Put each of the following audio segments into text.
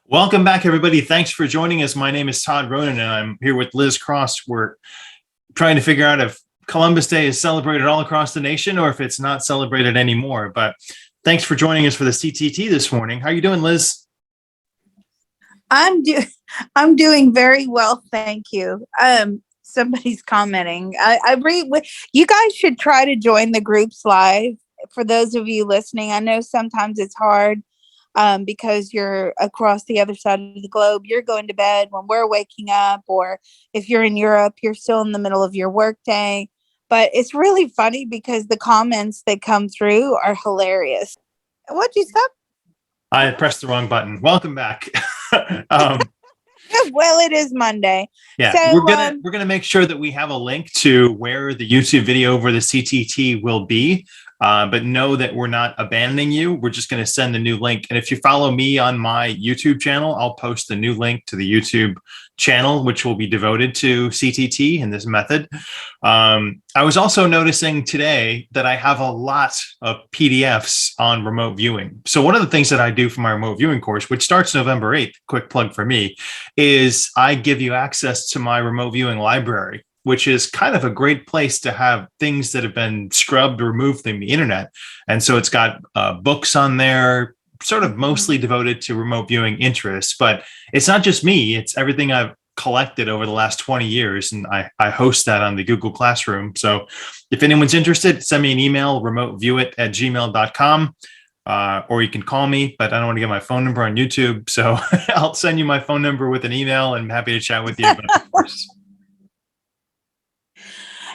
Welcome back, everybody. Thanks for joining us. My name is Todd Ronan, and I'm here with Liz Cross. We're trying to figure out if Columbus Day is celebrated all across the nation or if it's not celebrated anymore. But thanks for joining us for the CTT this morning. How are you doing, Liz? I'm doing very well, thank you. Somebody's commenting. You guys should try to join the groups live. For those of you listening, I know sometimes it's hard because you're across the other side of the globe. You're going to bed when we're waking up, or if you're in Europe, you're still in the middle of your workday. But it's really funny because the comments that come through are hilarious. What'd you say? I pressed the wrong button. Welcome back. Well, it is Monday. Yeah, so, we're gonna make sure that we have a link to where the YouTube video for the CTT will be. But know that we're not abandoning you. We're just going to send the new link. And if you follow me on my YouTube channel, I'll post the new link to the YouTube channel, which will be devoted to CTT and this method. I was also noticing today that I have a lot of PDFs on remote viewing. So one of the things that I do for my remote viewing course, which starts November 8th, quick plug for me, is I give you access to my remote viewing library, which is kind of a great place to have things that have been scrubbed or removed from the internet. And so it's got books on there, sort of mostly devoted to remote viewing interests. But it's not just me, it's everything I've collected over the last 20 years. And I host that on the Google Classroom. So if anyone's interested, send me an email, remoteviewit@gmail.com. Or you can call me, but I don't want to get my phone number on YouTube. So I'll send you my phone number with an email, and I'm happy to chat with you about the course.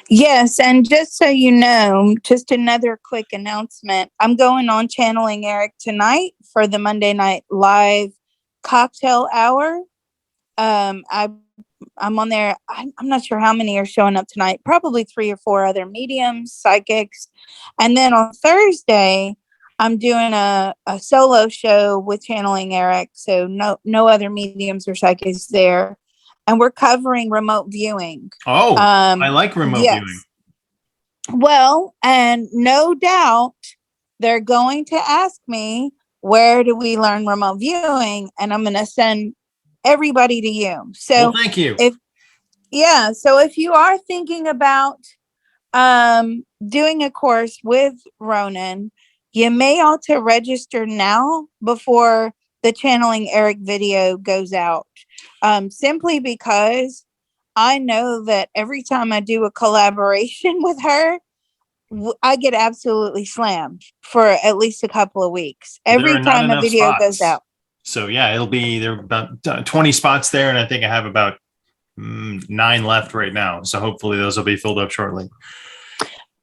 Yes, and just so you know, just another quick announcement. I'm going on Channeling Eric tonight for the Monday Night Live cocktail hour. I'm on there. I'm not sure how many are showing up tonight. Probably 3 or 4 other mediums, psychics. And then on Thursday, I'm doing a solo show with Channeling Eric. So no other mediums or psychics there. And we're covering remote viewing. Oh, I like remote viewing. Well, and no doubt they're going to ask me, where do we learn remote viewing? And I'm going to send everybody to you. So well, thank you. So if you are thinking about doing a course with Ronan, you may ought to register now before the Channeling Eric video goes out. Simply because I know that every time I do a collaboration with her, I get absolutely slammed for at least a couple of weeks. Every time a video goes out. So yeah, there are about 20 spots there, and I think I have about 9 left right now. So hopefully those will be filled up shortly.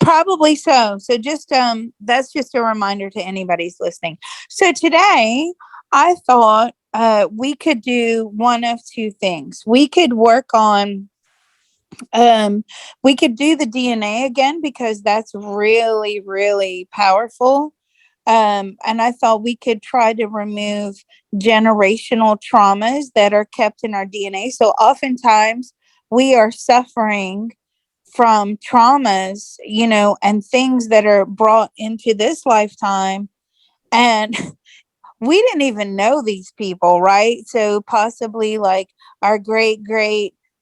Probably so. So just that's just a reminder to anybody who's listening. So today I thought we could do one of two things. We could work on we could do the DNA again, because that's really, really powerful. And I thought we could try to remove generational traumas that are kept in our DNA. So oftentimes we are suffering from traumas, and things that are brought into this lifetime. And we didn't even know these people, right? So possibly like our great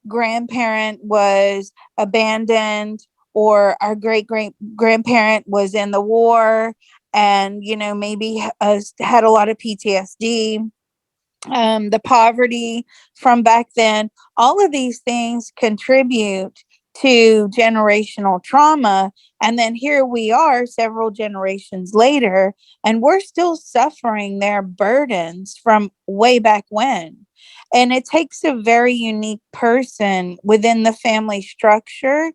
grandparent was abandoned, or our great grandparent was in the war and, maybe had a lot of PTSD, the poverty from back then. All of these things contribute to generational trauma. And then here we are several generations later, and we're still suffering their burdens from way back when. And it takes a very unique person within the family structure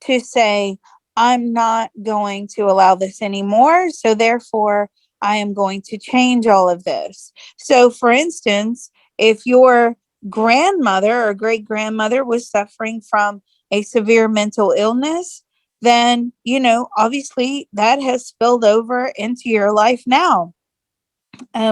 to say, I'm not going to allow this anymore. So therefore, I am going to change all of this. So for instance, if your grandmother or great grandmother was suffering from a severe mental illness, then, obviously that has spilled over into your life now,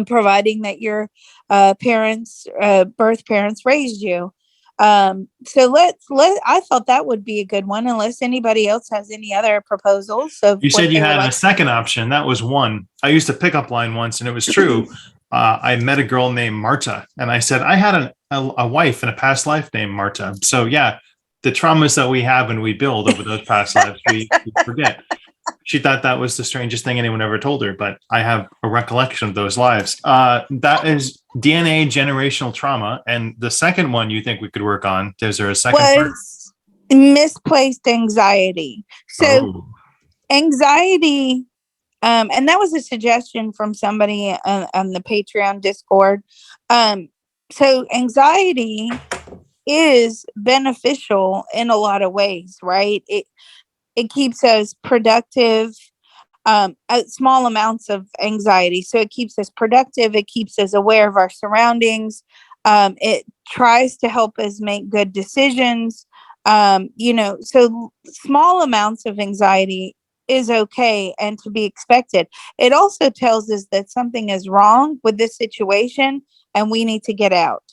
providing that your birth parents raised you. So I thought that would be a good one, unless anybody else has any other proposals. You said you had a second option. That was one. I used a pickup line once, and it was true. I met a girl named Marta, and I said I had a wife in a past life named Marta. So yeah, the traumas that we have and we build over those past lives, we forget. She thought that was the strangest thing anyone ever told her, but I have a recollection of those lives. That is DNA generational trauma. And the second one you think we could work on, is there a second part? Was misplaced anxiety. So Oh, anxiety, and that was a suggestion from somebody on the Patreon Discord. So anxiety is beneficial in a lot of ways, right? It keeps us productive, at small amounts of anxiety. So it keeps us productive. It keeps us aware of our surroundings. It tries to help us make good decisions. So small amounts of anxiety is okay and to be expected. It also tells us that something is wrong with this situation and we need to get out.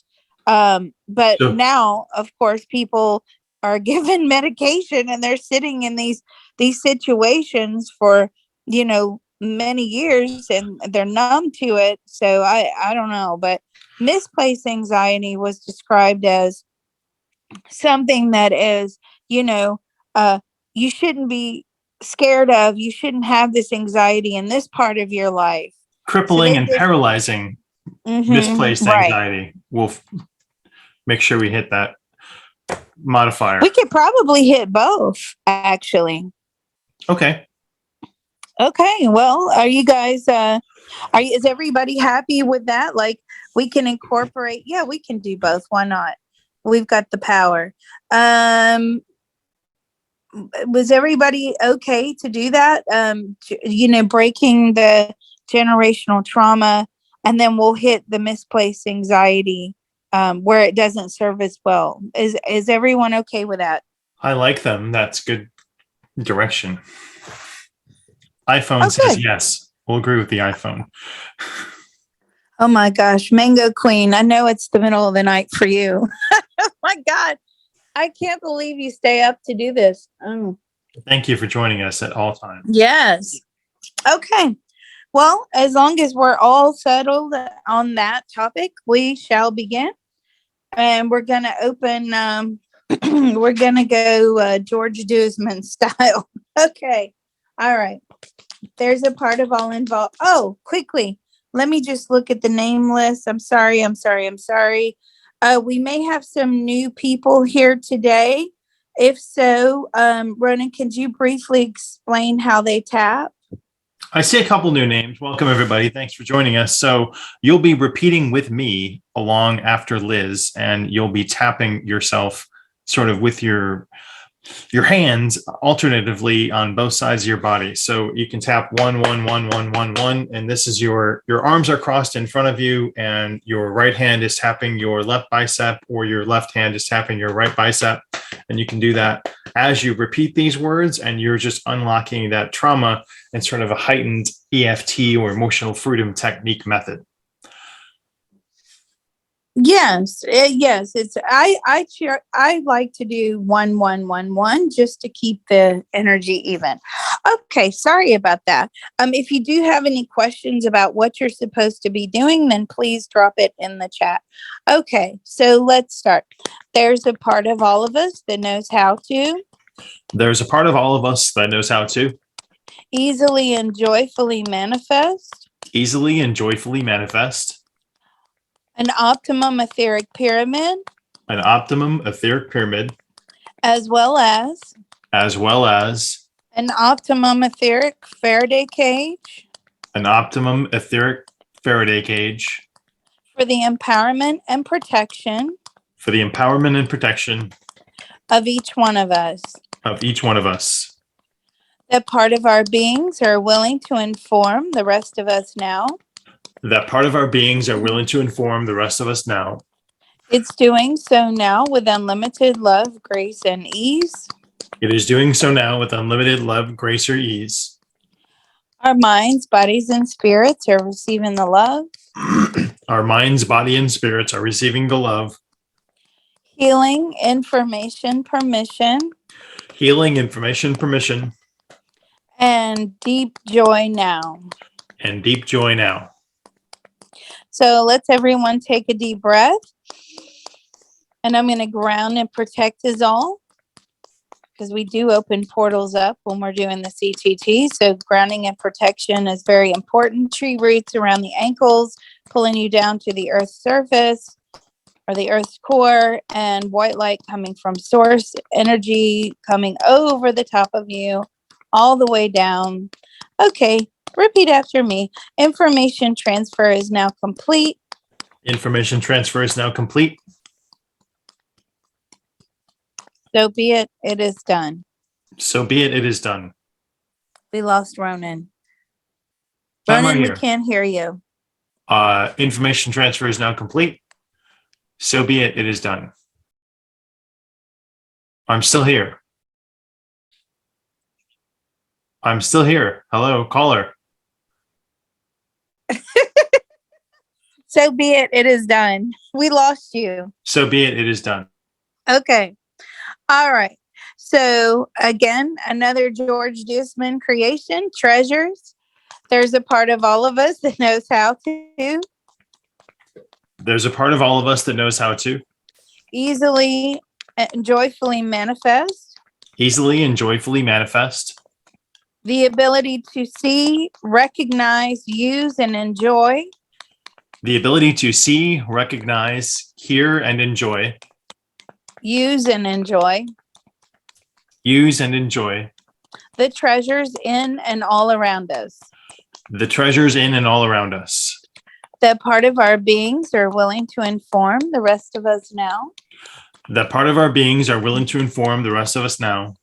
But so now, of course, people are given medication and they're sitting in these situations for many years and they're numb to it. So I don't know, but misplaced anxiety was described as something that is, you know, you shouldn't be scared of. You shouldn't have this anxiety in this part of your life. So crippling they and just, paralyzing misplaced right. anxiety. We'll make sure we hit that modifier. We could probably hit both, actually. Okay. Okay. Well, are you guys, is everybody happy with that? Like we can incorporate, yeah, we can do both. Why not? We've got the power. Was everybody okay to do that? Breaking the generational trauma, and then we'll hit the misplaced anxiety, where it doesn't serve as well. Is everyone okay with that? I like them. That's good direction. iPhone Oh, says good. yes. We'll agree with the iPhone. Oh my gosh, Mango Queen. I know it's the middle of the night for you. Oh my God. I can't believe you stay up to do this. Oh. Thank you for joining us at all times. Yes. Okay. Well, as long as we're all settled on that topic, we shall begin. And we're going to open, we're going to go George Duzman style. Okay. All right. There's a part of all involved. Oh, quickly. Let me just look at the name list. I'm sorry. We may have some new people here today. If so, Ronan, could you briefly explain how they tap? I see a couple new names. Welcome, everybody. Thanks for joining us. So you'll be repeating with me along after Liz, and you'll be tapping yourself sort of with your hands alternatively on both sides of your body. So you can tap 1 1 1 1 1 1, and this is your arms are crossed in front of you, and your right hand is tapping your left bicep, or your left hand is tapping your right bicep. And you can do that as you repeat these words, and you're just unlocking that trauma in sort of a heightened EFT or emotional freedom technique method. Yes, yes. It's I like to do 1 1 1 1 just to keep the energy even. Okay, sorry about that. If you do have any questions about what you're supposed to be doing, then please drop it in the chat. Okay, so let's start. There's a part of all of us that knows how to There's a part of all of us that knows how to easily and joyfully manifest easily and joyfully manifest an optimum etheric pyramid, an optimum etheric pyramid, as well as as well as an optimum etheric Faraday cage an optimum etheric Faraday cage for the empowerment and protection for the empowerment and protection of each one of us. of each one of us. That part of our beings are willing to inform the rest of us now. That part of our beings are willing to inform the rest of us now. It's doing so now with unlimited love, grace, and ease. It is doing so now with unlimited love, grace, or ease. Our minds, bodies, and spirits are receiving the love. Our minds, body, and spirits are receiving the love. Healing, information, permission, Healing, information, permission, and deep joy now. and deep joy now. So let's everyone take a deep breath. And I'm going to ground and protect us all, because we do open portals up when we're doing the CTT. So grounding and protection is very important. Tree roots around the ankles, pulling you down to the earth's surface or the earth's core, and white light coming from source, energy coming over the top of you, all the way down. Okay, repeat after me. Information transfer is now complete. Information transfer is now complete. So be it, it is done. So be it, it is done. We lost Ronan. I'm Ronan, right we here. can't hear you. Information transfer is now complete. So be it, it is done. I'm still here. I'm still here. Hello, caller. So be it, it is done. We lost you. So be it, it is done. Okay. All right. So again, another George Disman creation, treasures. There's a part of all of us that knows how to There's a part of all of us that knows how to easily and joyfully manifest, easily and joyfully manifest, the ability to see, recognize, use, and enjoy, the ability to see, recognize, hear, and enjoy, use and enjoy use and enjoy the treasures in and all around us. the treasures in and all around us. That part of our beings are willing to inform the rest of us now. That part of our beings are willing to inform the rest of us now.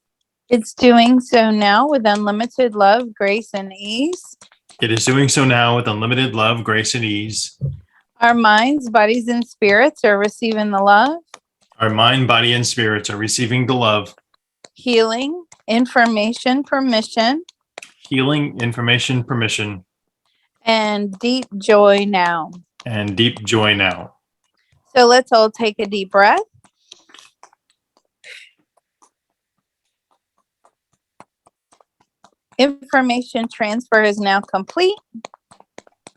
It's doing so now with unlimited love, grace, and ease. It is doing so now with unlimited love, grace, and ease. Our minds, bodies, and spirits are receiving the love, Our mind, body, and spirits are receiving the love, healing, information, permission, healing, information, permission, and deep joy now. and deep joy now. So let's all take a deep breath. Information transfer is now complete.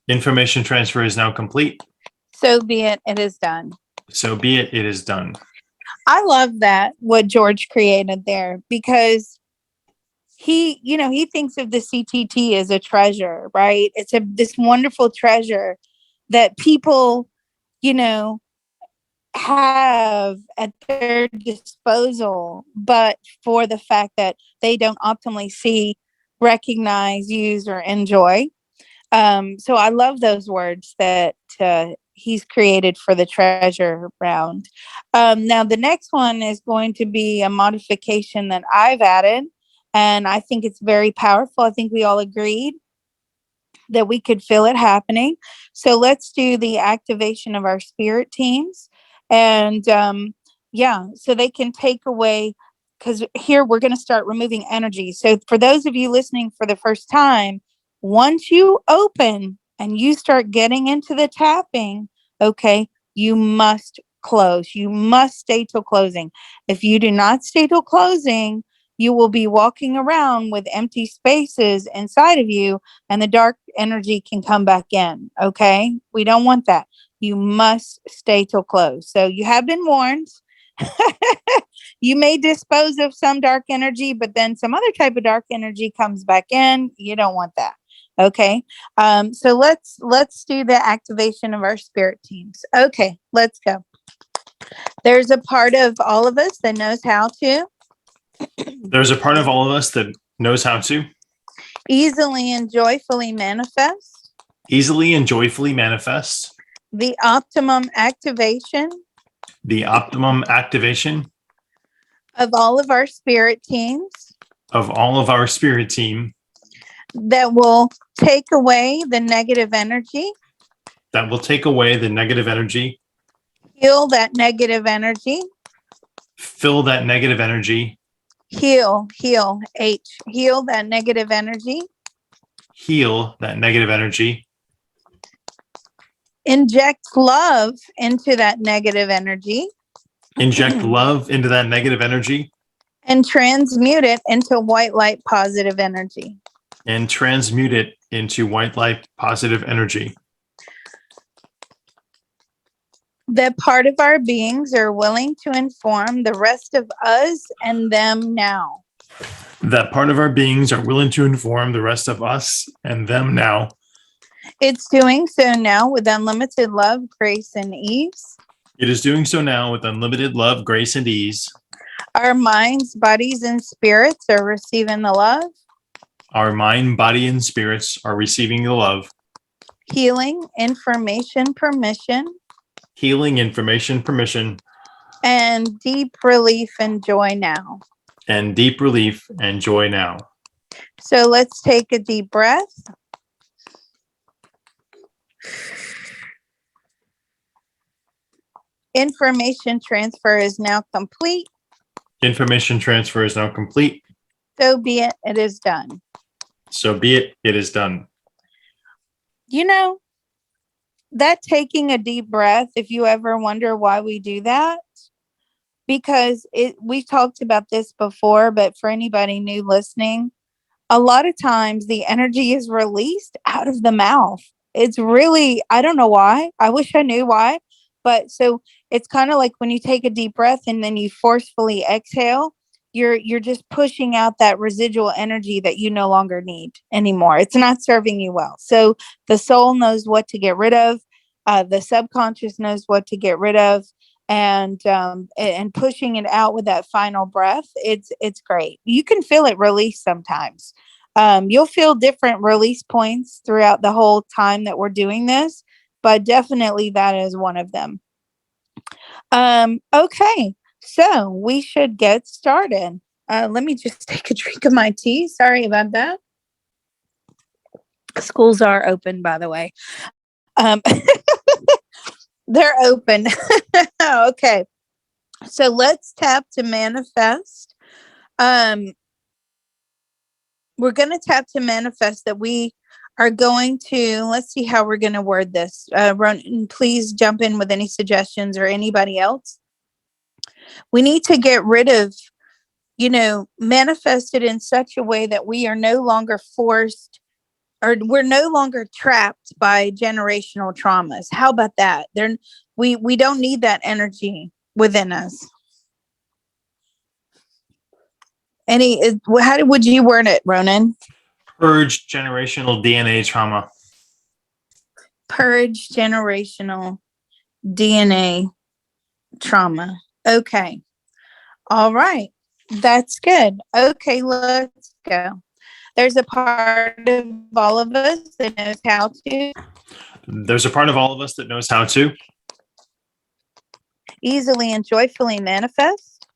Information transfer is now complete. So be it, it is done. So be it, it is done. I love that, what George created there, because he thinks of the CTT as a treasure, right? It's this wonderful treasure that people, have at their disposal, but for the fact that they don't optimally see, recognize, use, or enjoy. So I love those words that he's created for the treasure round. Now the next one is going to be a modification that I've added, and I think it's very powerful. I think we all agreed that we could feel it happening. So let's do the activation of our spirit teams. And so they can take away, because here we're going to start removing energy. So for those of you listening for the first time, once you open and you start getting into the tapping, okay, you must close. You must stay till closing. If you do not stay till closing, you will be walking around with empty spaces inside of you, and the dark energy can come back in. Okay, we don't want that. You must stay till close. So you have been warned. You may dispose of some dark energy, but then some other type of dark energy comes back in. You don't want that. Okay. So let's do the activation of our spirit teams. Okay, let's go. There's a part of all of us that knows how to. There's a part of all of us that knows how to easily and joyfully manifest. Easily and joyfully manifest. The optimum activation. The optimum activation. Of all of our spirit teams. Of all of our spirit team. That will take away the negative energy. That will take away the negative energy. Heal that negative energy. Fill that negative energy. Heal that negative energy. Heal that negative energy. Inject love into that negative energy. Inject love into that negative energy. And transmute it into white light positive energy. And transmute it into white light positive energy. that part of our beings are willing to inform the rest of us and them now. That part of our beings are willing to inform the rest of us and them now. It's doing so now with unlimited love, grace, and ease. It is doing so now with unlimited love, grace, and ease. Our minds, bodies, and spirits are receiving the love. Our mind, body, and spirits are receiving the love. Healing, information, permission. Healing, information, permission. And deep relief and joy now. And deep relief and joy now. So let's take a deep breath. Information transfer is now complete. Information transfer is now complete. So be it, it is done. So be it, it is done. You know, that taking a deep breath, if you ever wonder why we do that, because we've talked about this before, but for anybody new listening, a lot of times the energy is released out of the mouth. It's really, I don't know why. I wish I knew why. But so it's kind of like when you take a deep breath and then you forcefully exhale, you're just pushing out that residual energy that you no longer need anymore. It's not serving you well. So the soul knows what to get rid of. The subconscious knows what to get rid of. And pushing it out with that final breath, it's great. You can feel it release sometimes. You'll feel different release points throughout the whole time that we're doing this, but definitely that is one of them. Okay, so we should get started. Let me just take a drink of my tea. Sorry about that. Schools are open, by the way. They're open. Okay. So let's tap to manifest. We're going to tap to manifest that we are going to, let's see how we're going to word this. Ronan, please jump in with any suggestions or anybody else. We need to get rid of, manifest it in such a way that we are no longer forced or we're no longer trapped by generational traumas. How about that? We don't need that energy within us. How would you word it, Ronan? Purge generational DNA trauma. Purge generational DNA trauma. Okay. All right. That's good. Okay, let's go. There's a part of all of us that knows how to. There's a part of all of us that knows how to. Easily and joyfully manifest.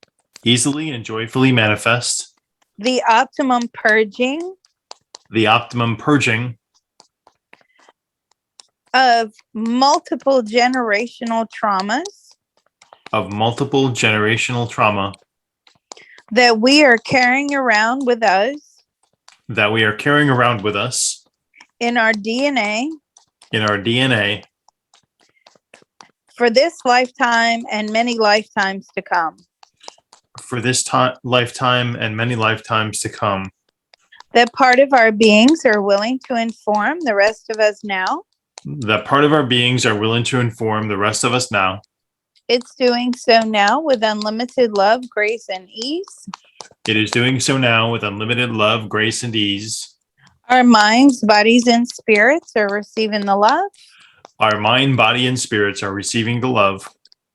Easily and joyfully manifest. The optimum purging. The optimum purging. Of multiple generational traumas. Of multiple generational trauma. That we are carrying around with us. That we are carrying around with us. In our DNA. In our DNA. For this lifetime and many lifetimes to come. For this lifetime and many lifetimes to come. That part of our beings are willing to inform the rest of us now. That part of our beings are willing to inform the rest of us now. It's doing so now with unlimited love, grace, and ease. It is doing so now with unlimited love, grace, and ease. Our minds, bodies, and spirits are receiving the love. Our mind, body, and spirits are receiving the love.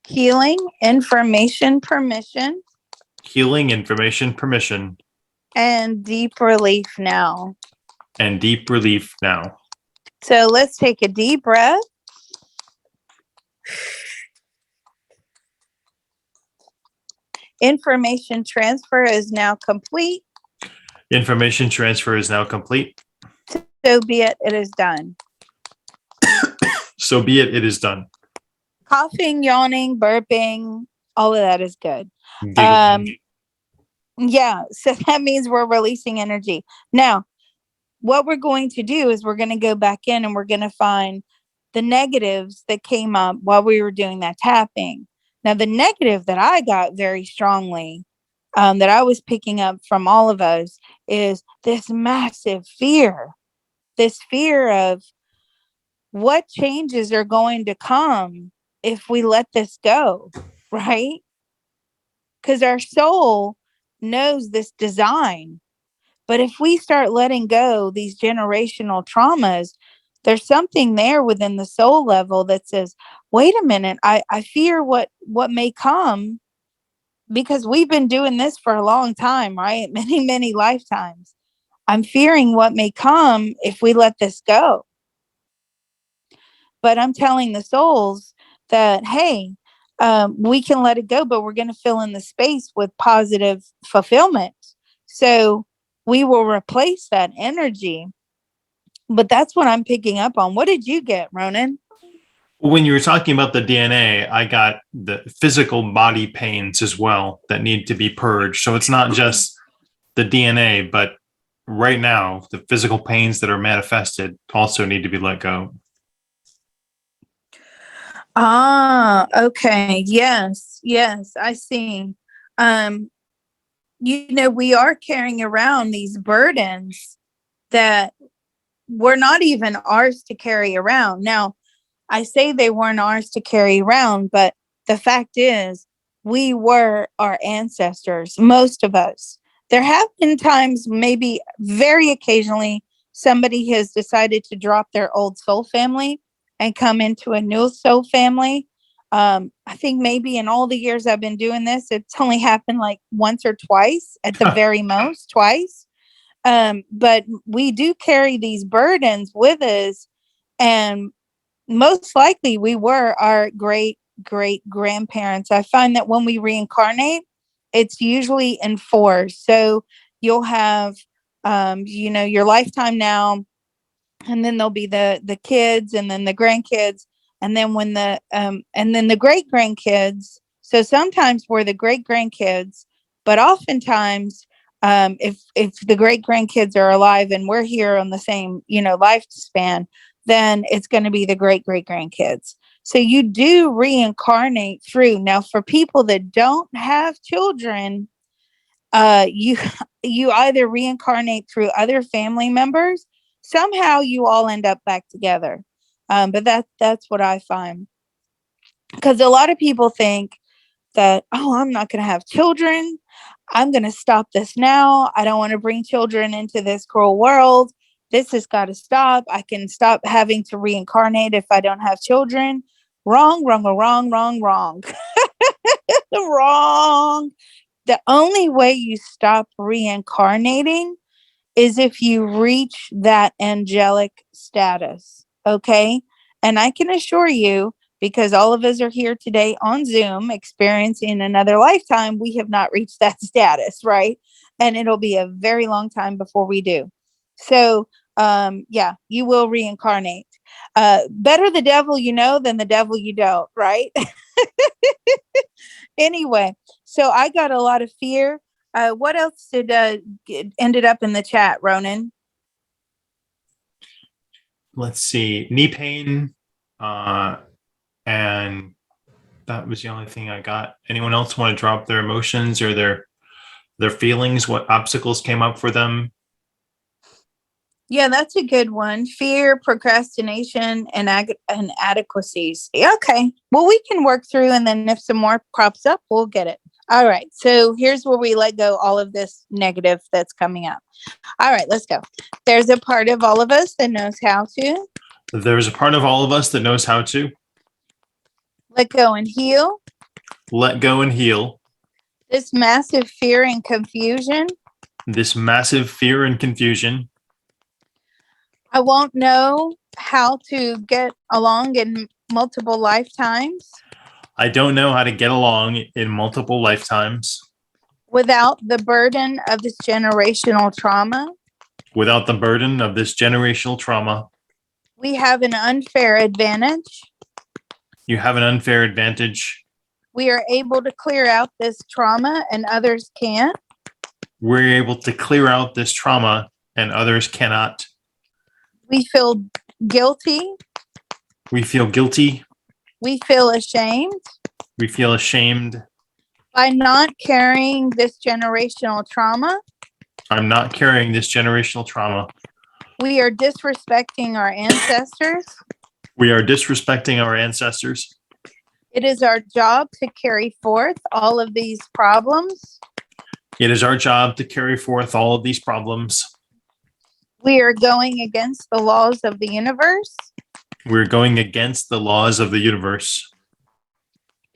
Healing, information, permission. Healing, information, permission. And deep relief now. And deep relief now. So let's take a deep breath. Information transfer is now complete. Information transfer is now complete. So be it, it is done. So be it, it is done. Coughing, yawning, burping, all of that is good. Yeah, so that means we're releasing energy. Now, what we're going to do is we're going to go back in and we're going to find the negatives that came up while we were doing that tapping. Now, the negative that I got very strongly, that I was picking up from all of us, is this massive fear. This fear of what changes are going to come if we let this go, right? Because our soul knows this design. But if we start letting go these generational traumas, there's something there within the soul level that says, wait a minute, I fear what may come, because we've been doing this for a long time, right? Many, many lifetimes. I'm fearing what may come if we let this go. But I'm telling the souls that, hey, we can let it go, but we're going to fill in the space with positive fulfillment. So we will replace that energy. But that's what I'm picking up on. What did you get, Ronan? When you were talking about the DNA, I got the physical body pains as well that need to be purged. So it's not just the DNA, but right now, the physical pains that are manifested also need to be let go. Ah, okay. Yes, yes, I see. Um, we are carrying around these burdens that were not even ours to carry around. Now, I say they weren't ours to carry around, but the fact is, we were our ancestors, most of us. There have been times, maybe very occasionally, somebody has decided to drop their old soul family and come into a new soul family. I think maybe in all the years I've been doing this, it's only happened like once or twice, at the very most, twice. But we do carry these burdens with us, and most likely we were our great great grandparents. I find that when we reincarnate, it's usually in fours. So you'll have, your lifetime now, and then there'll be the kids, and then the grandkids, and then when and then the great grandkids. So sometimes we're the great grandkids, but oftentimes, if the great grandkids are alive and we're here on the same lifespan, then it's going to be the great great grandkids. So you do reincarnate through. Now, for people that don't have children, you you either reincarnate through other family members. Somehow you all end up back together. But that's what I find, because a lot of people think that, oh, I'm not going to have children, I'm going to stop this now, I don't want to bring children into this cruel world, this has got to stop, I can stop having to reincarnate if I don't have children. Wrong, wrong, wrong, wrong, wrong. Wrong. The only way you stop reincarnating is if you reach that angelic status. Okay. And I can assure you, because all of us are here today on Zoom experiencing another lifetime, we have not reached that status, right? And it'll be a very long time before we do. So, yeah, you will reincarnate. Better the devil you know than the devil you don't, right? Anyway, so I got a lot of fear. What else did ended up in the chat, Ronan? Let's see, knee pain, and that was the only thing I got. Anyone else want to drop their emotions or their feelings? What obstacles came up for them? Yeah, that's a good one. Fear, procrastination, and inadequacies. Yeah, okay. Well, we can work through, and then if some more crops up, we'll get it. All right. So here's where we let go all of this negative that's coming up. All right, let's go. There's a part of all of us that knows how to There's a part of all of us that knows how to let go and heal let go and heal this massive fear and confusion. this massive fear and confusion. I won't know how to get along in multiple lifetimes I don't know how to get along in multiple lifetimes without the burden of this generational trauma. without the burden of this generational trauma. We have an unfair advantage. You have an unfair advantage. We are able to clear out this trauma and others can't. We're able to clear out this trauma and others cannot. We feel guilty. We feel guilty. We feel ashamed We feel ashamed. by not carrying this generational trauma. I'm not carrying this generational trauma. We are disrespecting our ancestors. We are disrespecting our ancestors. It is our job to carry forth all of these problems. It is our job to carry forth all of these problems. We are going against the laws of the universe. We're going against the laws of the universe.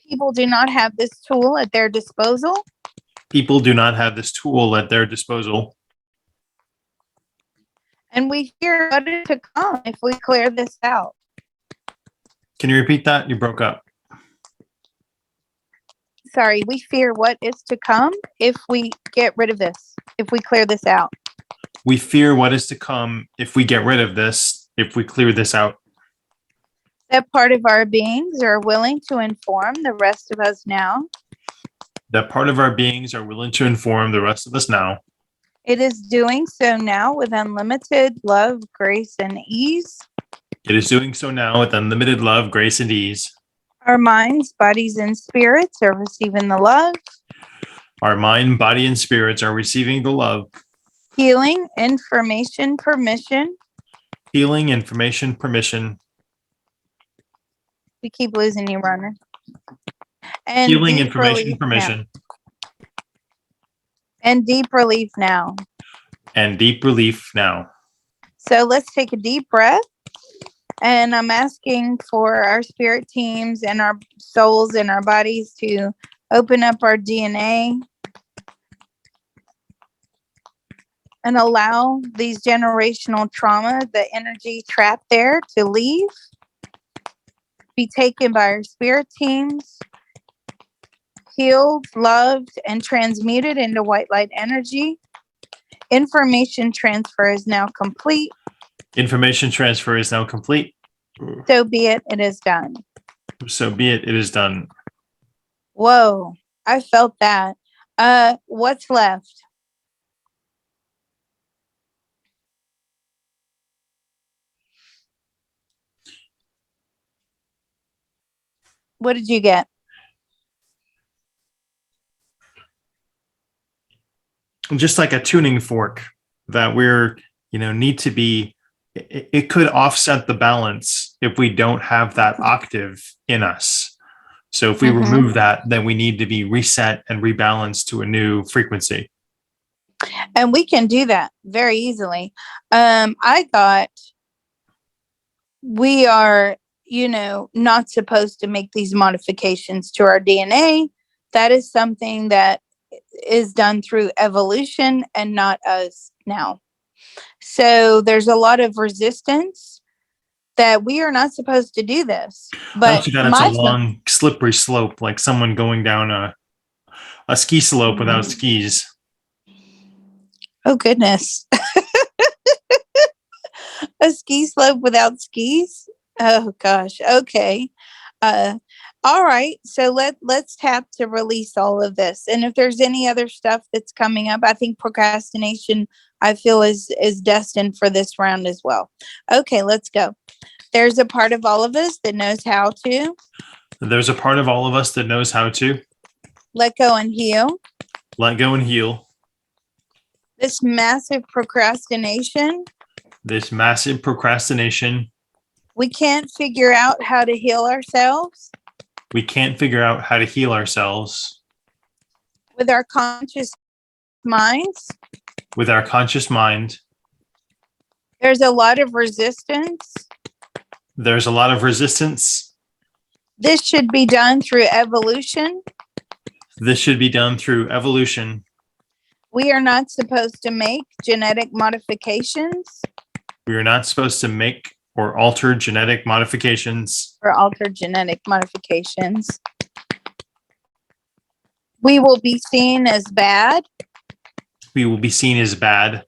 People do not have this tool at their disposal. People do not have this tool at their disposal. And we fear what is to come if we clear this out. Can you repeat that? You broke up. Sorry, we fear what is to come if we get rid of this, if we clear this out. We fear what is to come if we get rid of this, if we clear this out. That part of our beings are willing to inform the rest of us now. That part of our beings are willing to inform the rest of us now. It is doing so now with unlimited love, grace, and ease. It is doing so now with unlimited love, grace, and ease. Our minds, bodies, and spirits are receiving the love. Our mind, body, and spirits are receiving the love. Healing, information, permission. Healing, information, permission. We keep losing you, Runner. And Healing, deep information, relief permission. now. And deep relief now. And deep relief now. So let's take a deep breath. And I'm asking for our spirit teams and our souls and our bodies to open up our DNA and allow these generational trauma, the energy trapped there, to leave, be taken by our spirit teams, healed, loved, and transmuted into white light energy. Information transfer is now complete. Information transfer is now complete. So be it, it is done. So be it, it is done. Whoa, I felt that. What's left? What did you get? Just like a tuning fork that we're, need to be, it could offset the balance if we don't have that octave in us. So if we remove that, then we need to be reset and rebalanced to a new frequency. And we can do that very easily. I got, we are, not supposed to make these modifications to our DNA. That is something that is done through evolution and not us now. So there's a lot of resistance that we are not supposed to do this. But it's a long, slippery slope, like someone going down a ski slope without skis. Oh, goodness. A ski slope without skis? Oh, gosh. Okay. All right. So let's tap to release all of this. And if there's any other stuff that's coming up, I think procrastination, I feel is destined for this round as well. Okay, let's go. There's a part of all of us that knows how to. There's a part of all of us that knows how to. Let go and heal. Let go and heal. This massive procrastination. This massive procrastination. We can't figure out how to heal ourselves. We can't figure out how to heal ourselves. With our conscious minds. With our conscious mind. There's a lot of resistance. There's a lot of resistance. This should be done through evolution. This should be done through evolution. We are not supposed to make genetic modifications. We are not supposed to make or alter genetic modifications. Or alter genetic modifications. We will be seen as bad. We will be seen as bad.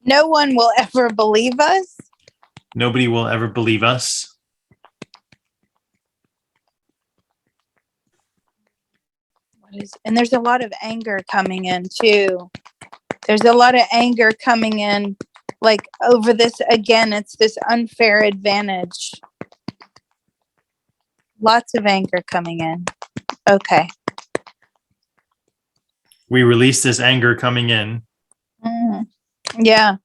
No one will ever believe us. Nobody will ever believe us. And there's a lot of anger coming in too. There's a lot of anger coming in, like over this, again, it's this unfair advantage. Lots of anger coming in. Okay. We release this anger coming in. Yeah,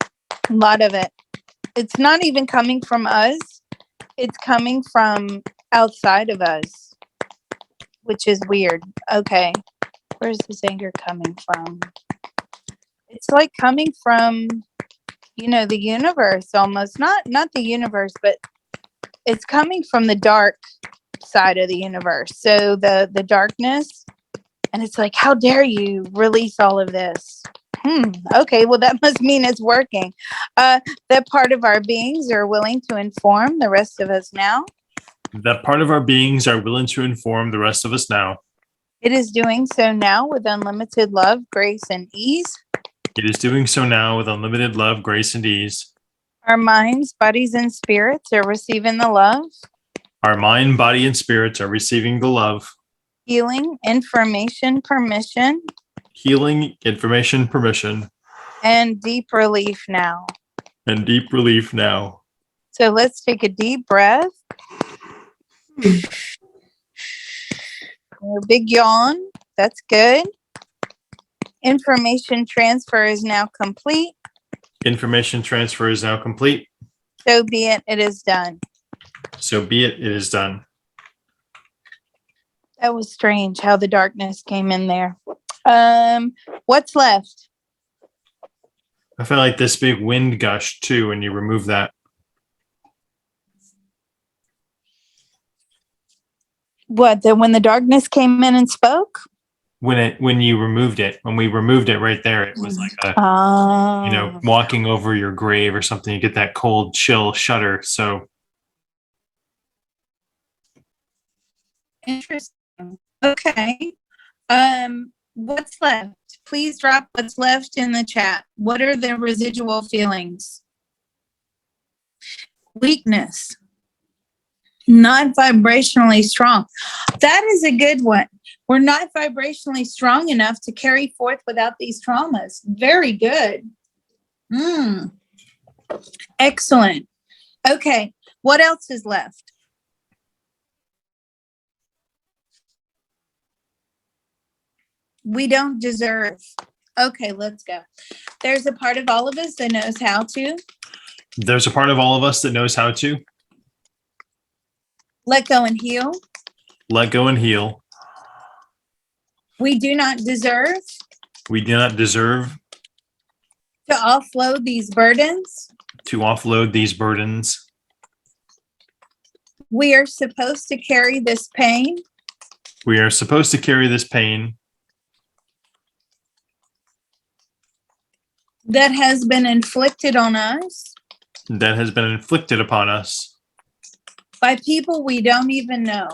a lot of it. It's not even coming from us. It's coming from outside of us. which is weird. Okay. Where's this anger coming from? It's like coming from, the universe almost. Not the universe, but it's coming from the dark side of the universe. So the darkness, and it's like, how dare you release all of this? Okay, well, that must mean it's working. That part of our beings are willing to inform the rest of us now. That part of our beings are willing to inform the rest of us now. It is doing so now with unlimited love, grace, and ease. It is doing so now with unlimited love, grace, and ease. Our minds, bodies, and spirits are receiving the love. Our mind, body, and spirits are receiving the love. Healing, information, permission. Healing, information, permission. And deep relief now. And deep relief now. So let's take a deep breath. A big yawn. That's good. Information transfer is now complete. Information transfer is now complete. So be it, it is done. So be it, it is done. That was strange how the darkness came in there. What's left? I feel like this big wind gush too when you remove that. What, when the darkness came in and spoke? When you removed it, when we removed it right there, it was like a, walking over your grave or something. You get that cold chill shudder. So interesting. Okay. What's left? Please drop what's left in the chat. What are the residual feelings? Weakness. Not vibrationally strong. That is a good one. We're not vibrationally strong enough to carry forth without these traumas. Very good. Excellent. Okay. What else is left? We don't deserve. Okay, let's go. There's a part of all of us that knows how to. There's a part of all of us that knows how to. Let go and heal. Let go and heal. We do not deserve. We do not deserve. To offload these burdens. To offload these burdens. We are supposed to carry this pain. We are supposed to carry this pain. That has been inflicted on us. That has been inflicted upon us. By people we don't even know.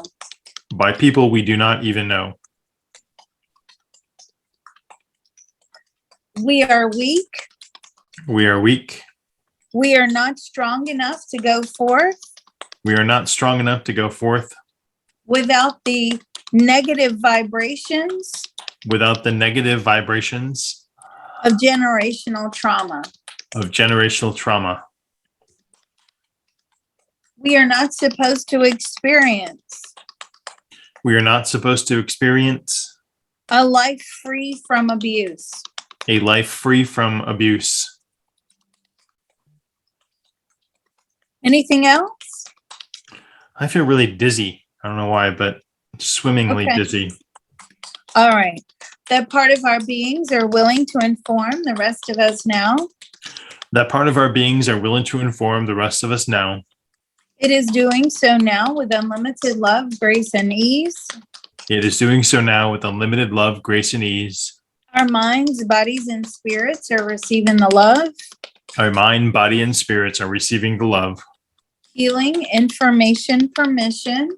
By people we do not even know. We are weak. We are weak. We are not strong enough to go forth. We are not strong enough to go forth. Without the negative vibrations. Without the negative vibrations. Of generational trauma. Of generational trauma. We are not supposed to experience. We are not supposed to experience. A life free from abuse. A life free from abuse. Anything else? I feel really dizzy. I don't know why, but swimmingly dizzy. All right. That part of our beings are willing to inform the rest of us now. That part of our beings are willing to inform the rest of us now. It is doing so now with unlimited love, grace, and ease. It is doing so now with unlimited love, grace, and ease. Our minds, bodies, and spirits are receiving the love. Our mind, body, and spirits are receiving the love. Healing, information, permission.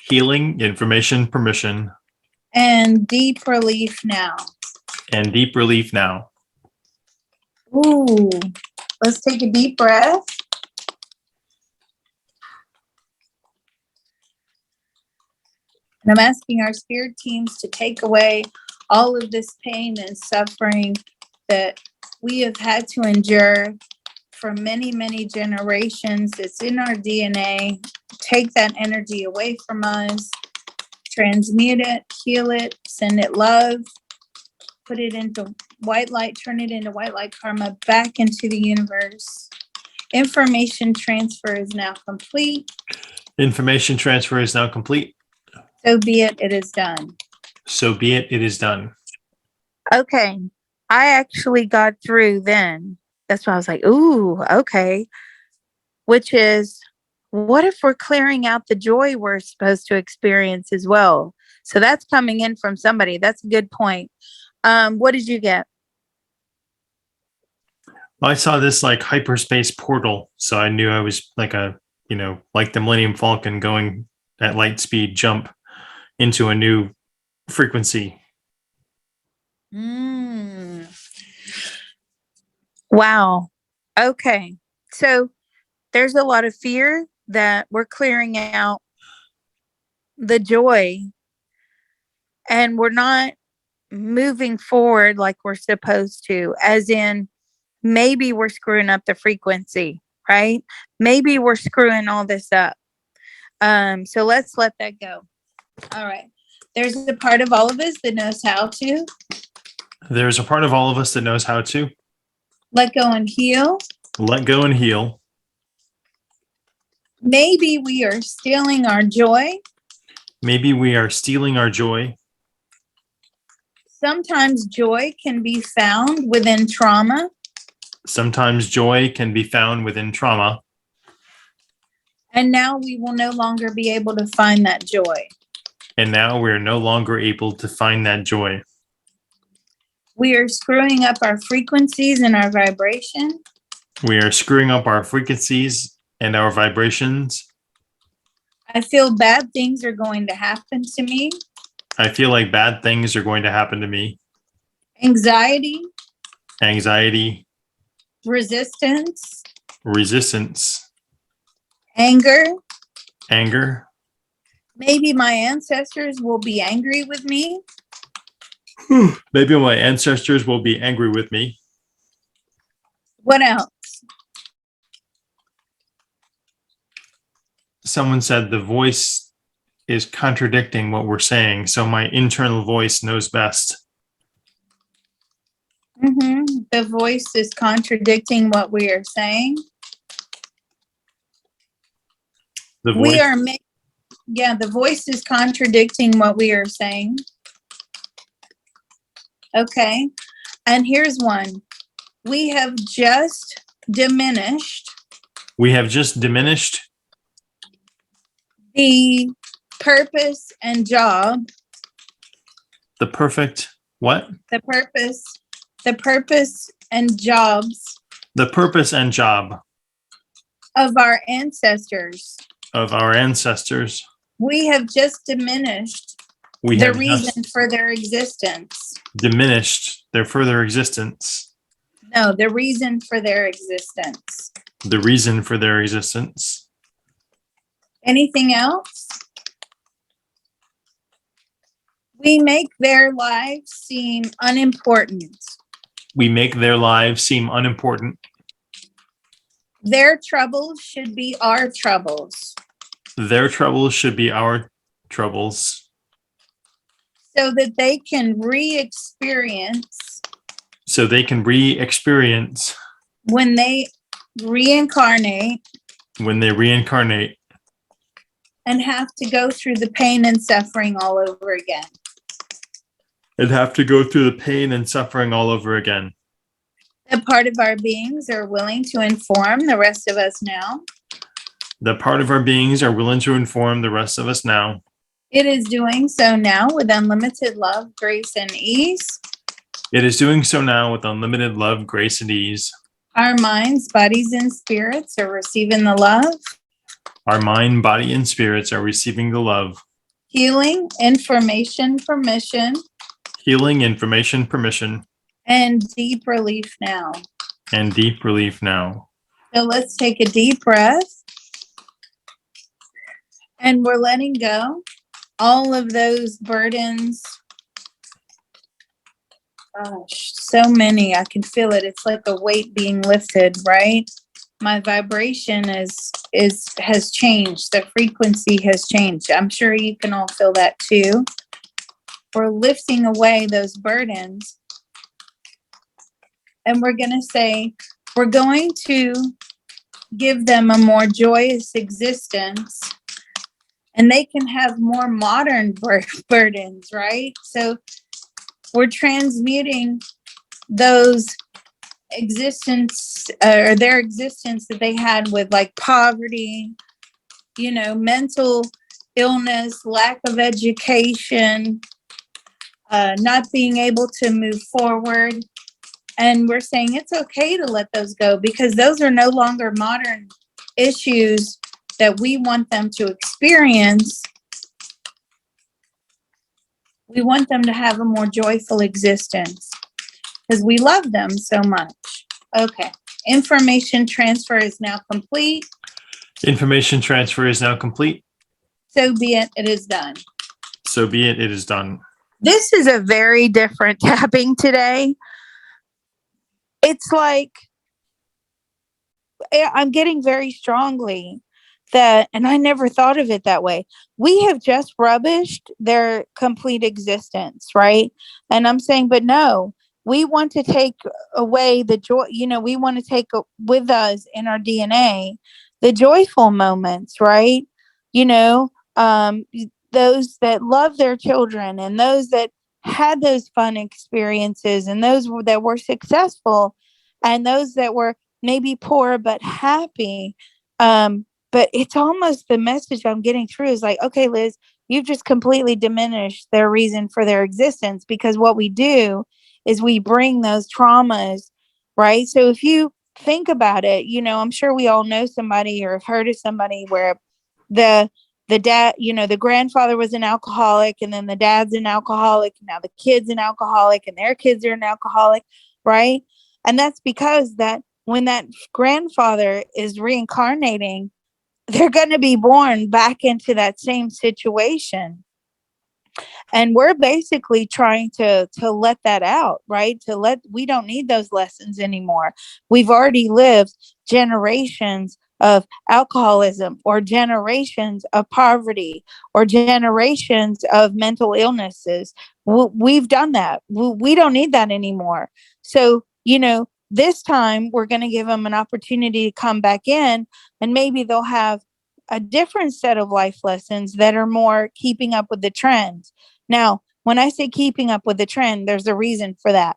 Healing, information, permission. And deep relief now. And deep relief now. Ooh, let's take a deep breath. And I'm asking our spirit teams to take away all of this pain and suffering that we have had to endure for many, many generations. It's in our DNA. Take that energy away from us. Transmute it, heal it, send it love, put it into white light, turn it into white light karma back into the universe. Information transfer is now complete. Information transfer is now complete. So be it, it is done. So be it, it is done. Okay. I actually got through then. That's why I was like, ooh, okay. Which is, what if we're clearing out the joy we're supposed to experience as well? So that's coming in from somebody. That's a good point. What did you get? I saw this like hyperspace portal, so I knew I was like like the Millennium Falcon going at light speed jump into a new frequency. Mm. Wow. Okay. So there's a lot of fear that we're clearing out the joy and we're not moving forward like we're supposed to, as in maybe we're screwing up the frequency, right? Maybe we're screwing all this up. So let's let that go. All right. There's a part of all of us that knows how to There's a part of all of us that knows how to let go and heal. let go and heal. Maybe we are stealing our joy. Maybe we are stealing our joy. Sometimes joy can be found within trauma. Sometimes joy can be found within trauma. And now we will no longer be able to find that joy. And now we're no longer able to find that joy. We are screwing up our frequencies and our vibration. We are screwing up our frequencies and our vibrations. I feel bad things are going to happen to me. I feel like bad things are going to happen to me. Anxiety, Anxiety, resistance, resistance, anger. anger. Maybe my ancestors will be angry with me. Maybe my ancestors will be angry with me. What else? Someone said the voice is contradicting what we're saying, so my internal voice knows best. The voice is contradicting what we are saying. The voice, the voice is contradicting what we are saying. Okay. And here's one. We have just diminished the purpose and job. The perfect what? The purpose and jobs The purpose and job of our ancestors. of our ancestors. We have just diminished the reason for their existence. Diminished their further existence. No, the reason for their existence. The reason for their existence. Anything else? We make their lives seem unimportant. We make their lives seem unimportant. Their troubles should be our troubles. Their troubles should be our troubles. So that they can re-experience. So they can re-experience. When they reincarnate. When they reincarnate. And have to go through the pain and suffering all over again. And have to go through the pain and suffering all over again. The part of our beings are willing to inform the rest of us now. The part of our beings are willing to inform the rest of us now. It is doing so now with unlimited love, grace, and ease. It is doing so now with unlimited love, grace, and ease. Our minds, bodies, and spirits are receiving the love. Our mind, body, and spirits are receiving the love. Healing, information, permission. Healing, information, permission. And deep relief now. And deep relief now. So let's take a deep breath. And we're letting go all of those burdens. Gosh, so many. I can feel it. It's like a weight being lifted, right? My vibration has changed. The frequency has changed. I'm sure you can all feel that too. We're lifting away those burdens. And we're going to say, we're going to give them a more joyous existence and they can have more modern burdens, right? So we're transmuting those existence or their existence that they had with like poverty, mental illness, lack of education, not being able to move forward. And we're saying it's okay to let those go because those are no longer modern issues that we want them to experience. We want them to have a more joyful existence because we love them so much. Okay. Information transfer is now complete. Information transfer is now complete. So be it. It is done. So be it. It is done. This is a very different tapping today. It's like I'm getting very strongly that, and I never thought of it that way. We have just rubbished their complete existence, right? And I'm saying, but no, we want to take away the joy. We want to take with us in our DNA the joyful moments, right? Those that love their children and those that had those fun experiences and those that were successful and those that were maybe poor but happy. But it's almost the message I'm getting through is like, okay, Liz, you've just completely diminished their reason for their existence because what we do is we bring those traumas, right? So if you think about it, I'm sure we all know somebody or have heard of somebody where the dad, the grandfather was an alcoholic and then the dad's an alcoholic. Now the kid's an alcoholic and their kids are an alcoholic, right? And that's because that when that grandfather is reincarnating, they're going to be born back into that same situation. And we're basically trying to let that out, right? We don't need those lessons anymore. We've already lived generations of alcoholism or generations of poverty or generations of mental illnesses. We've done that. We don't need that anymore. So, this time we're going to give them an opportunity to come back in and maybe they'll have a different set of life lessons that are more keeping up with the trends. Now, when I say keeping up with the trend, there's a reason for that.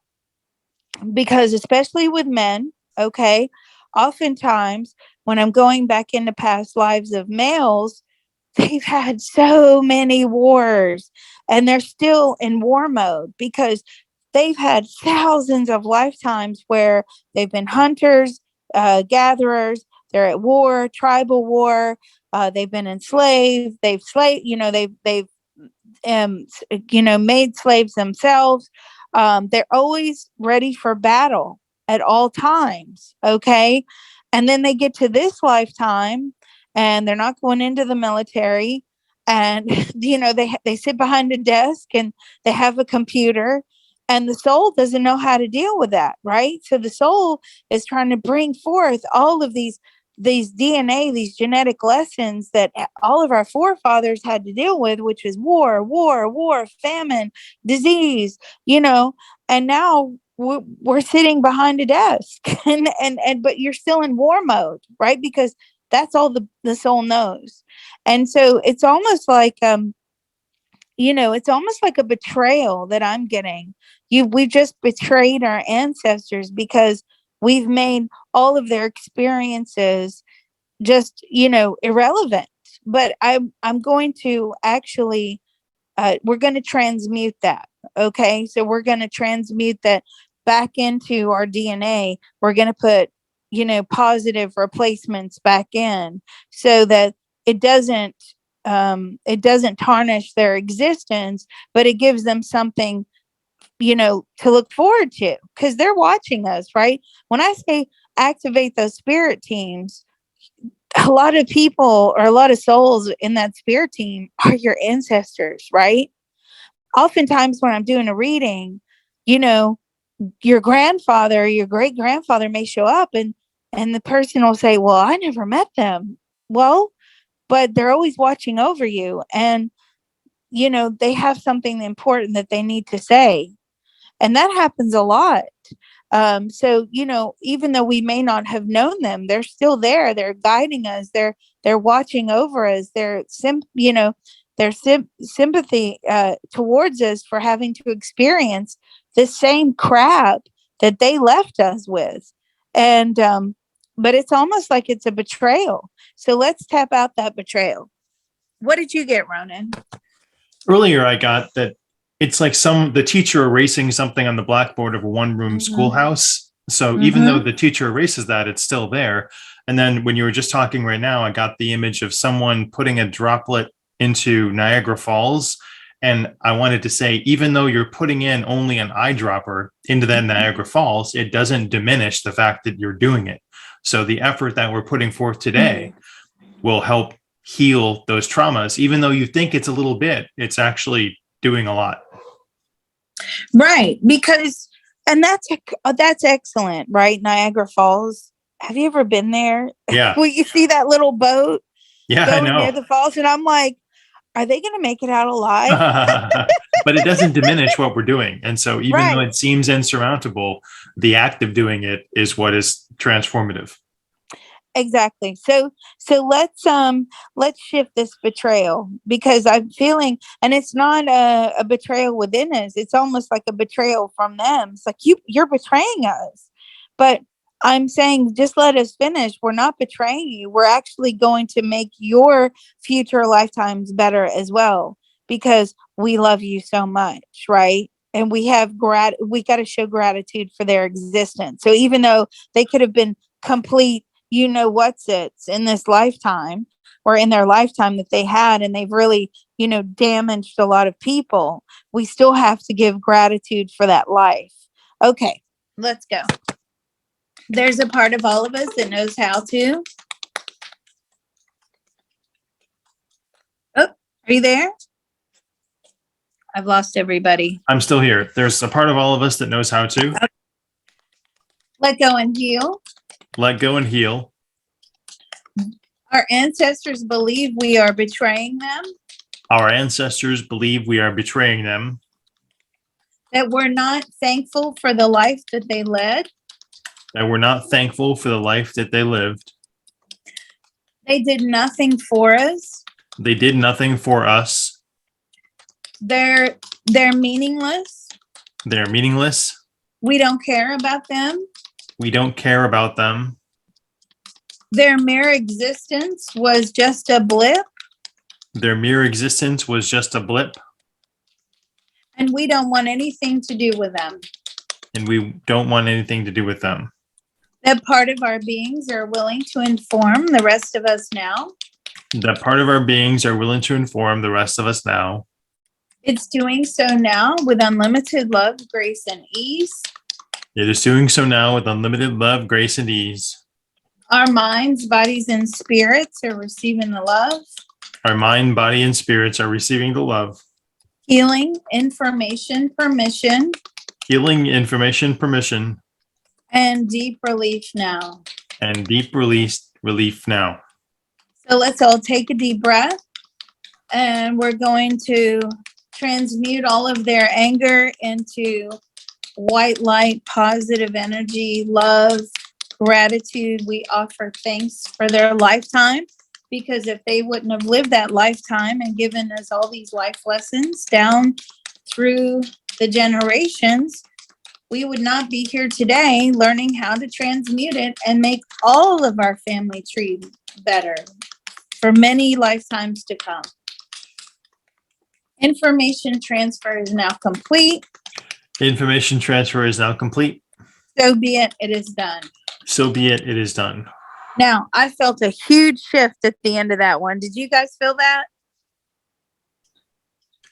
Because especially with men, okay, oftentimes when I'm going back into past lives of males, they've had so many wars and they're still in war mode because they've had thousands of lifetimes where they've been hunters, gatherers, they're at war, tribal war, they've been enslaved, they've made slaves themselves. They're always ready for battle at all times. Okay. And then they get to this lifetime and they're not going into the military. And, they sit behind a desk and they have a computer and the soul doesn't know how to deal with that. Right. So the soul is trying to bring forth all of these DNA, these genetic lessons that all of our forefathers had to deal with, which is war, famine, disease, and now we're sitting behind a desk but you're still in war mode, right? Because that's all the soul knows. And so it's almost like, it's almost like a betrayal that I'm getting. We've just betrayed our ancestors because we've made all of their experiences just, irrelevant. But I'm going to actually, we're going to transmute that. Okay. So we're going to transmute that back into our DNA. We're going to put, positive replacements back in so that it doesn't tarnish their existence, but it gives them something, to look forward to because they're watching us, right? When I say activate those spirit teams, a lot of people or a lot of souls in that spirit team are your ancestors, right? Oftentimes when I'm doing a reading, your grandfather, your great grandfather may show up and the person will say, well, I never met them. Well, but they're always watching over you and, they have something important that they need to say. And that happens a lot. So, even though we may not have known them, they're still there. They're guiding us. They're watching over us. Their sympathy towards us for having to experience the same crap that they left us with. And but it's almost like it's a betrayal. So let's tap out that betrayal. What did you get, Ronan? Earlier, I got that it's like the teacher erasing something on the blackboard of a one-room schoolhouse. So even though the teacher erases that, it's still there. And then when you were just talking right now, I got the image of someone putting a droplet into Niagara Falls. And I wanted to say, even though you're putting in only an eyedropper into that Niagara Falls, it doesn't diminish the fact that you're doing it. So the effort that we're putting forth today will help heal those traumas. Even though you think it's a little bit, it's actually doing a lot. Right. Because, and that's excellent, right? Niagara Falls. Have you ever been there? Yeah. Well, you see that little boat going near I the falls, and I'm like, are they going to make it out alive? know. But it doesn't diminish what we're doing. And so even though it seems insurmountable, the act of doing it is what is transformative. Exactly. So let's shift this betrayal, because I'm feeling, and it's not a betrayal within us. It's almost like a betrayal from them. It's like you're betraying us. But I'm saying, just let us finish. We're not betraying you. We're actually going to make your future lifetimes better as well, because we love you so much, right? And we got to show gratitude for their existence. So even though they could have been complete what's it's in this lifetime or in their lifetime that they had, and they've really, damaged a lot of people, we still have to give gratitude for that life. Okay, let's go. There's a part of all of us that knows how to. Oh, are you there? I've lost everybody. I'm still here. There's a part of all of us that knows how to let go and heal. Let go and heal. Our ancestors believe we are betraying them. Our ancestors believe we are betraying them. That we're not thankful for the life that they led. That we're not thankful for the life that they lived. They did nothing for us. They did nothing for us. They're meaningless. They're meaningless. We don't care about them. We don't care about them. Their mere existence was just a blip. Their mere existence was just a blip. And we don't want anything to do with them. And we don't want anything to do with them. That part of our beings are willing to inform the rest of us now. That part of our beings are willing to inform the rest of us now. It's doing so now with unlimited love, grace, and ease. It is doing so now with unlimited love, grace, and ease. Our minds, bodies, and spirits are receiving the love. Our mind, body, and spirits are receiving the love. Healing, information, permission. Healing, information, permission. And deep relief now. And deep relief now. So let's all take a deep breath. And we're going to transmute all of their anger into white light, positive energy, love, gratitude. We offer thanks for their lifetime, because if they wouldn't have lived that lifetime and given us all these life lessons down through the generations, we would not be here today learning how to transmute it and make all of our family tree better for many lifetimes to come. Information transfer is now complete. Information transfer is now complete. So be it, it is done. So be it, it is done. Now, I felt a huge shift at the end of that one. Did you guys feel that?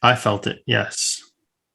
I felt it, yes.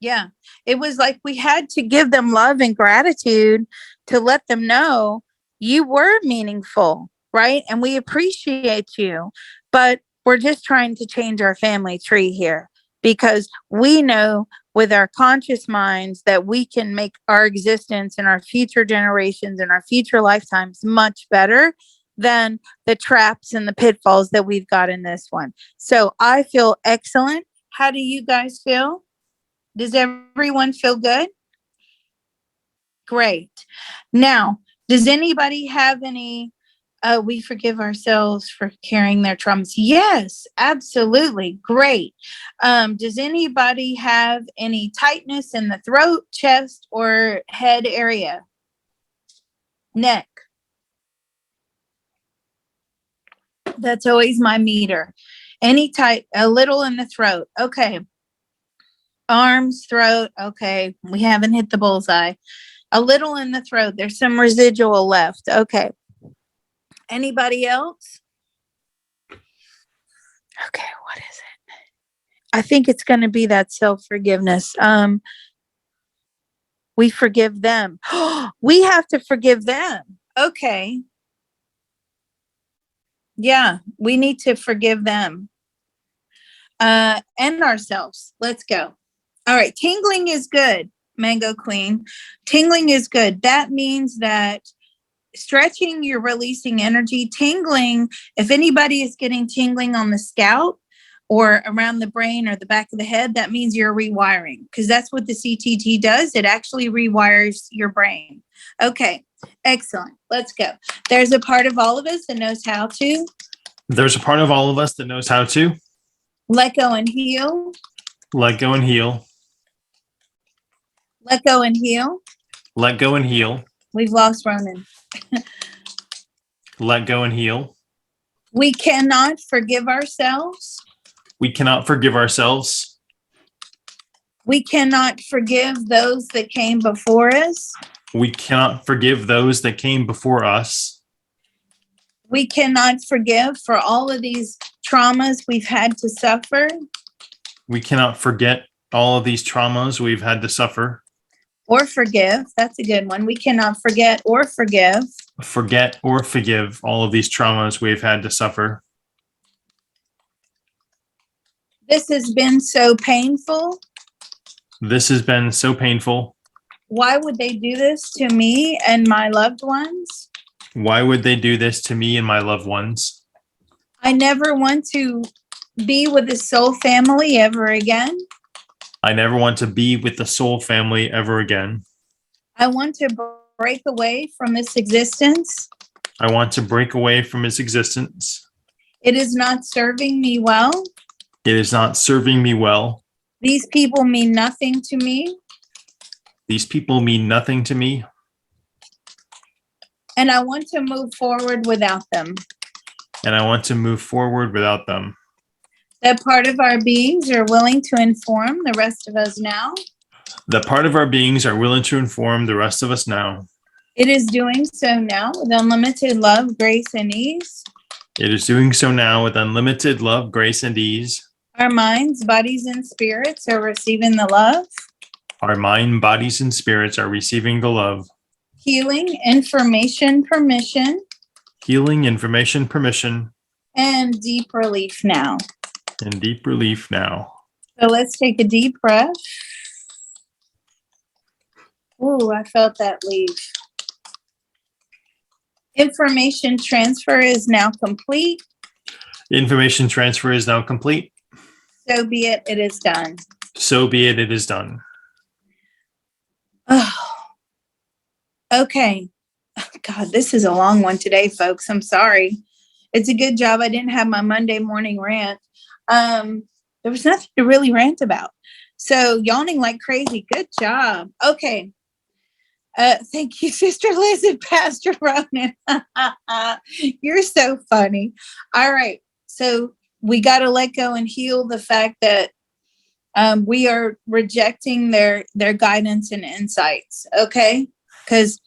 Yeah. It was like we had to give them love and gratitude to let them know you were meaningful, right? And we appreciate you. But we're just trying to change our family tree here, because we know with our conscious minds that we can make our existence and our future generations and our future lifetimes much better than the traps and the pitfalls that we've got in this one. So I feel excellent. How do you guys feel? Does everyone feel good? Great. Now, does anybody have any, we forgive ourselves for carrying their traumas? Yes, absolutely. Great. Does anybody have any tightness in the throat, chest, or head area? Neck. That's always my meter. Any tight, a little in the throat. Okay. Arms, throat. Okay. We haven't hit the bullseye. A little in the throat. There's some residual left. Okay. Anybody else? Okay. What is it? I think it's going to be that self-forgiveness. We forgive them. We have to forgive them. Okay. Yeah. We need to forgive them. And ourselves. Let's go. All right. Tingling is good. Mango Queen. Tingling is good. That means that stretching, you're releasing energy. Tingling, if anybody is getting tingling on the scalp or around the brain or the back of the head, that means you're rewiring, because that's what the CTT does. It actually rewires your brain. Okay. Excellent. Let's go. There's a part of all of us that knows how to. There's a part of all of us that knows how to Let go and heal. let go and heal. Let go and heal. Let go and heal. We've lost Ronan. Let go and heal. We cannot forgive ourselves. We cannot forgive ourselves. We cannot forgive those that came before us. We cannot forgive those that came before us. We cannot forgive for all of these traumas we've had to suffer. We cannot forget all of these traumas we've had to suffer. Or forgive. That's a good one. We cannot forget or forgive. Forget or forgive all of these traumas we've had to suffer. This has been so painful. This has been so painful. Why would they do this to me and my loved ones? Why would they do this to me and my loved ones? I never want to be with the soul family ever again. I never want to be with the soul family ever again. I want to break away from this existence. I want to break away from its existence. It is not serving me well. It is not serving me well. These people mean nothing to me. These people mean nothing to me. And I want to move forward without them. And I want to move forward without them. That part of our beings are willing to inform the rest of us now. That part of our beings are willing to inform the rest of us now. It is doing so now with unlimited love, grace, and ease. It is doing so now with unlimited love, grace, and ease. Our minds, bodies, and spirits are receiving the love. Our mind, bodies, and spirits are receiving the love. Healing, information, permission. Healing, information, permission. And deep relief now. And deep relief now. So let's take a deep breath. Ooh, I felt that leave. Information transfer is now complete. Information transfer is now complete. So be it, it is done. So be it, it is done. Oh, okay. God, this is a long one today, folks. I'm sorry. It's a good job I didn't have my Monday morning rant. There was nothing to really rant about. So yawning like crazy. Good job. Okay. Thank you, Sister Liz and Pastor Ronan. You're so funny. All right. So we got to let go and heal the fact that we are rejecting their guidance and insights. Okay. Because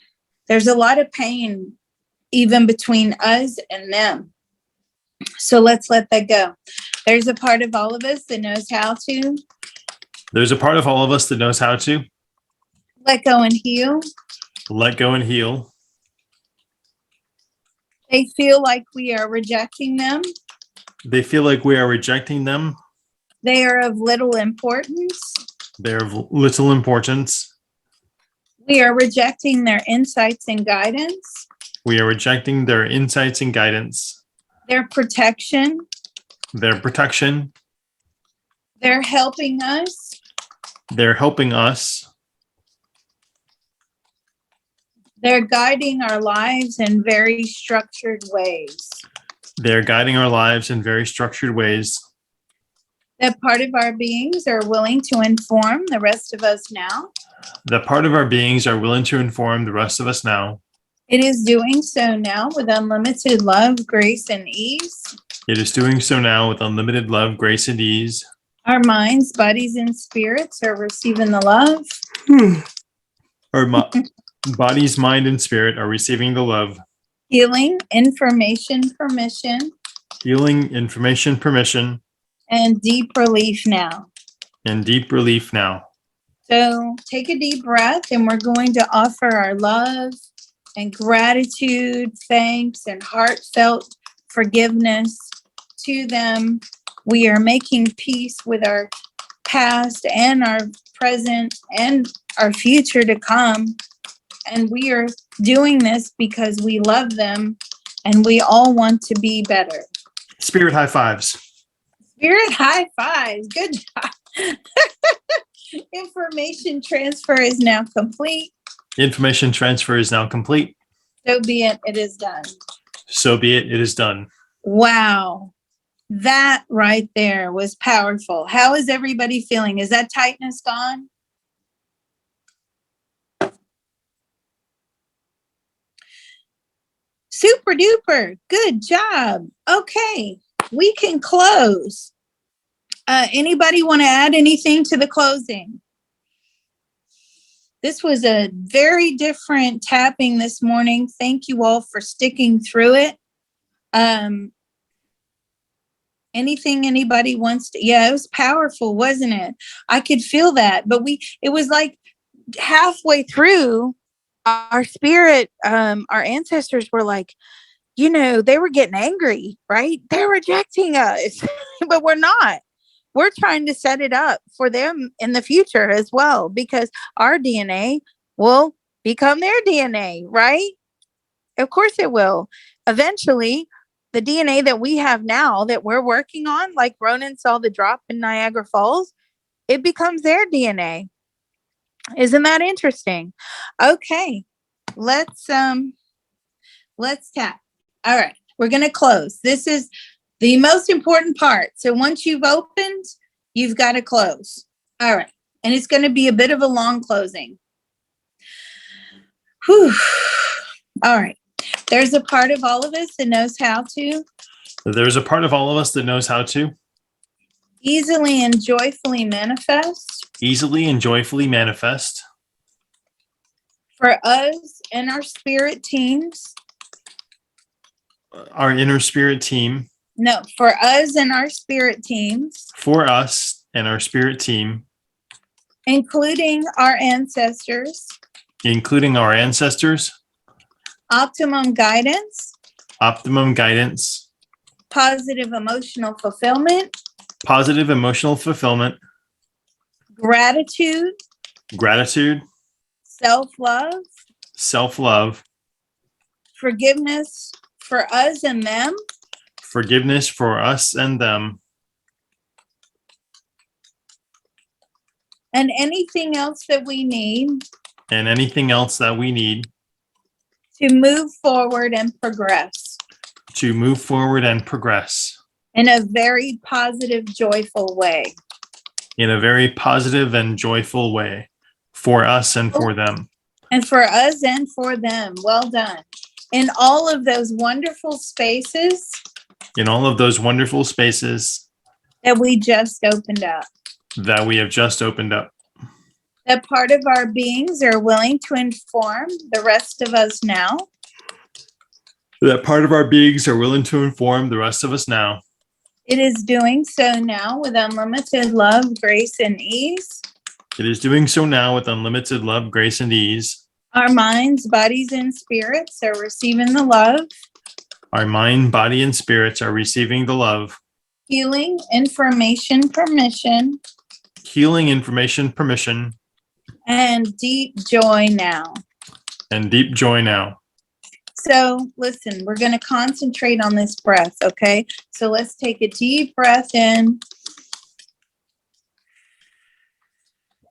there's a lot of pain even between us and them. So let's let that go. There's a part of all of us that knows how to. There's a part of all of us that knows how to. Let go and heal. Let go and heal. They feel like we are rejecting them. They feel like we are rejecting them. They are of little importance. They're of little importance. We are rejecting their insights and guidance. We are rejecting their insights and guidance. Their protection. Their protection. They're helping us. They're helping us. They're guiding our lives in very structured ways. They're guiding our lives in very structured ways. That part of our beings are willing to inform the rest of us now. That part of our beings are willing to inform the rest of us now. It is doing so now with unlimited love, grace, and ease. It is doing so now with unlimited love, grace, and ease. Our minds, bodies, and spirits are receiving the love. Our bodies, mind, and spirit are receiving the love. Healing, information, permission, Healing, information, permission, and deep relief now. and deep relief now. So take a deep breath, and we're going to offer our love and gratitude, thanks, and heartfelt forgiveness to them. We are making peace with our past and our present and our future to come. And we are doing this because we love them and we all want to be better. Spirit high fives. Spirit high fives. Good job. Information transfer is now complete. Information transfer is now complete. So be it. It is done. So be it. It is done. Wow. That right there was powerful. How is everybody feeling? Is that tightness gone? Super duper. Good job. Okay. We can close. Anybody want to add anything to the closing? This was a very different tapping this morning. Thank you all for sticking through it. Anything anybody wants to, yeah, it was powerful, wasn't it? I could feel that, but it was like halfway through our spirit, our ancestors were like, they were getting angry, right? They're rejecting us, but we're not. We're trying to set it up for them in the future as well, because our DNA will become their DNA, right? Of course it will. Eventually, the DNA that we have now that we're working on, like Ronan saw the drop in Niagara Falls, it becomes their DNA. Isn't that interesting? Okay, let's tap. All right, we're going to close. This is the most important part. So once you've opened, you've got to close. All right, and it's going to be a bit of a long closing. Whew. All right. There's a part of all of us that knows how to. There's a part of all of us that knows how to. Easily and joyfully manifest. Easily and joyfully manifest. For us and our spirit teams. Our inner spirit team. No, for us and our spirit teams. For us and our spirit team. Including our ancestors. Including our ancestors. Optimum guidance. Optimum guidance. Positive emotional fulfillment. Positive emotional fulfillment. Gratitude. Gratitude. Self-love. Self-love. Forgiveness for us and them. Forgiveness for us and them. And anything else that we need. And anything else that we need. To move forward and progress. To move forward and progress. In a very positive, joyful way. In a very positive and joyful way. For us and for them. And for us and for them. Well done. In all of those wonderful spaces. In all of those wonderful spaces. That we just opened up. That we have just opened up. That part of our beings are willing to inform the rest of us now. That part of our beings are willing to inform the rest of us now. It is doing so now with unlimited love, grace, and ease. It is doing so now with unlimited love, grace, and ease. Our minds, bodies, and spirits are receiving the love. Our mind, body, and spirits are receiving the love. Healing, information, permission. Healing, information, permission. And deep joy now. And deep joy now. So listen, we're going to concentrate on this breath, okay? So let's take a deep breath in.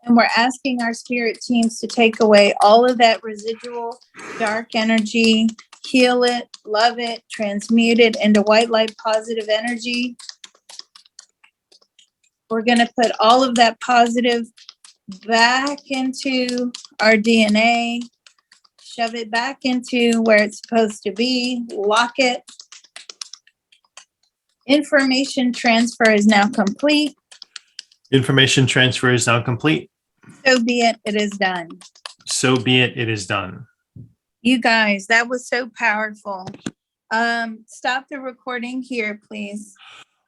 And we're asking our spirit teams to take away all of that residual dark energy, heal it, love it, transmute it into white light positive energy. We're going to put all of that positive back into our DNA, shove it back into where it's supposed to be, lock it. Information transfer is now complete. Information transfer is now complete. So be it, it is done. So be it, it is done. You guys, that was so powerful. Stop the recording here, please.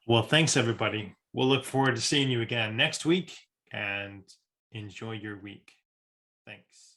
Well, thanks, everybody. We'll look forward to seeing you again next week, and enjoy your week. Thanks.